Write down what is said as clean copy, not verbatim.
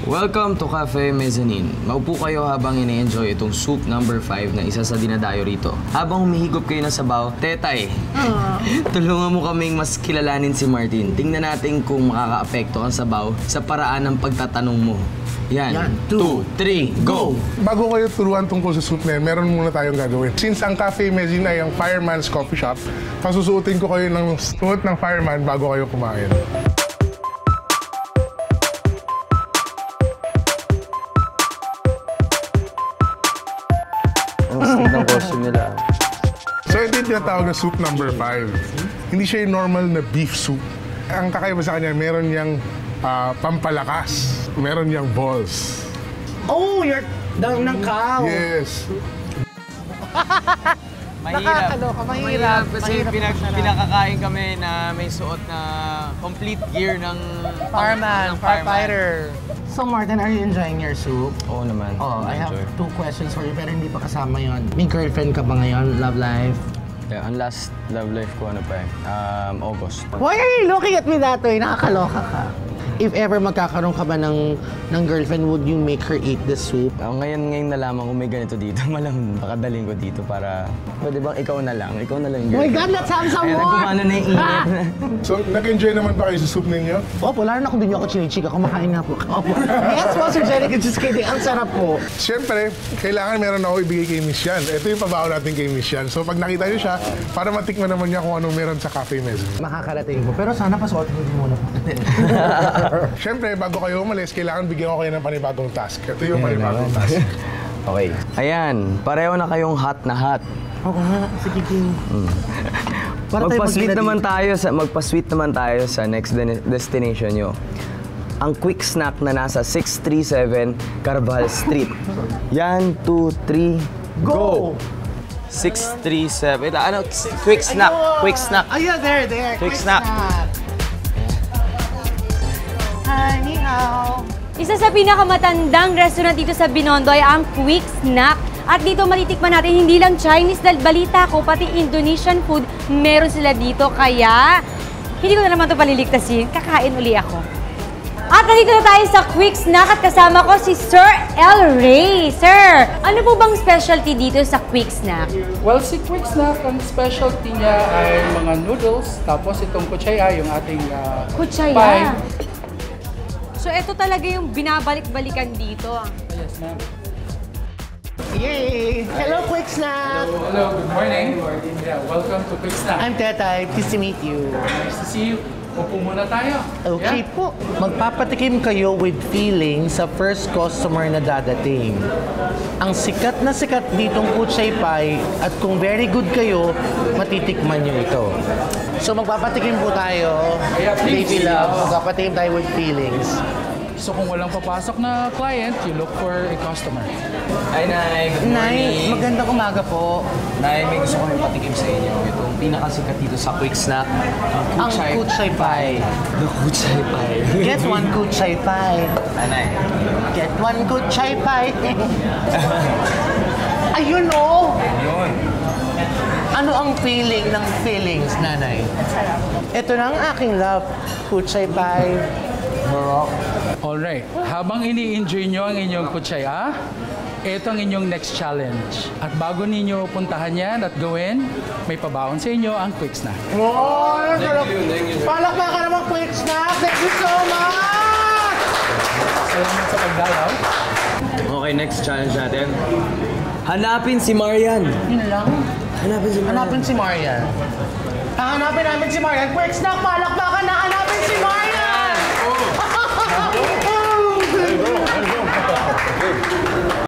Welcome to Cafe Mezzanine. Maupo kayo habang ini-enjoy itong soup number 5 na isa sa dinadayo rito. Habang humihigop kayo ng sabaw, Tetay, tulungan mo kaming mas kilalanin si Martin. Tingnan natin kung makaka-apekto ang sabaw sa paraan ng pagtatanong mo. Yan. 2, 3, go! Bago kayo turuan tungkol sa soup na yan, meron muna tayong gagawin. Since ang Cafe Mezzanine ay ang Fireman's Coffee Shop, pasusuotin ko kayo ng suot ng fireman bago kayo kumain. Ng costume nila. So ito yung tinatawag na soup number 5. Hindi siya yung normal na beef soup. Ang kakaiba sa kanya, meron niyang pampalakas. Meron niyang balls. Oh, you're ng cow. Yes. Nakakaloka, mahirap. Kasi pinakakain kami na may suot na complete gear ng firefighter. So Martin, are you enjoying your soup? Oo naman. Oh, I have 2 questions for you pero hindi pa kasama yon. May girlfriend ka ba ngayon? Love life? Yeah, ang last love life ko August. Why are you looking at me that way? Nakakaloka ka. If ever magkakaroon ka ba ng girlfriend, would you make her eat the soup? Ngayon nalaman ko may ganito dito. Malamang pakadaling ko dito para, pwede bang ikaw na lang yung Oh my God, let's have some more! Kaya na yung init. So, nag-enjoy naman ba kayo sa soup ninyo? Opo, lalo na kung din ako chinichika. Kumakain nga po. Opo. Yes po, Sir Jericho. Just kidding. Ang sarap po. Siyempre, kailangan meron ako ibigay kay Miss Yan. Ito yung pabaon natin kay Miss Yan. So, pag nakita niyo siya, para matikman naman niya kung anong meron sa Cafe Mezzanine. Makakarating po. Pero sana pasuotin hindi muna po. Siyempre, bago kayo umalis, kailangan bigyan ko kayo ng panibagong task. Ito yung panibagong task. Okay. Ayan, pareho na kayong hot na hot. Oo nga, sige King. Magpa-sweet naman tayo sa next destination nyo. Ang quick snack na nasa 637 Carvajal Street. Yan, 2, 3, go! 637. Quick snack. Quick snack. Ayun, there. Quick snack. Hi, ni hao. Isa sa pinakamatandang restaurant dito sa Binondo ay ang Quick Snack. At dito matitikman natin hindi lang Chinese dahil balita ko, pati Indonesian food meron sila dito. Kaya hindi ko na naman ito paliligtasin. Kakain uli ako. At nandito na tayo sa Quick Snack at kasama ko si Sir El Rey. Sir, ano po bang specialty dito sa Quick Snack? Well, si Quick Snack, ang specialty niya ay mga noodles, tapos itong kutsaya, yung ating Kutsaya. pie. So ito talaga yung binabalik-balikan dito. Yes, ma'am. Yay! Hello, Quick Snack! Hello, good morning. Yeah, welcome to Quick Snack. I'm Tetay. Pleased to meet you. Nice to see you. Upo muna tayo. Okay po. Magpapatikim kayo with feeling sa first customer na dadating. Ang sikat na sikat ditong kutsay pie at kung very good kayo, matitikman nyo ito. So magpapatikim po tayo. Yeah, please. Baby love. Magpapatikim tayo with feelings. So kung walang papasok na client, you look for a customer. Hi, Nay. Good Nay, morning. magandang umaga po. Nay, may gusto kong patikim sa inyo. Itong pinakasikat dito sa Quick Snack. Ang kutsay pie. The kutsay pie. Get one kutsay pie. Nay. Get one kutsay pie. Ayun oh! Yun. Ano ang feeling ng feelings, nanay? Ito na ang aking love. Kutsay pie. Alright, habang ini-enjoy nyo ang inyong kutsaya, ito ang inyong next challenge. At bago ninyo puntahan yan at gawin, may pabaon sa inyo ang Quick Snack. Oh, palakpakan naman, Quick Snack! Thank you so much! Salamat sa pagdalaw. Okay, next challenge natin. Hanapin si Marian. Yun lang. Hanapin si Marian. Hanapin namin si Marian. Quick Snack, palakpakan na! Hanapin si Marian!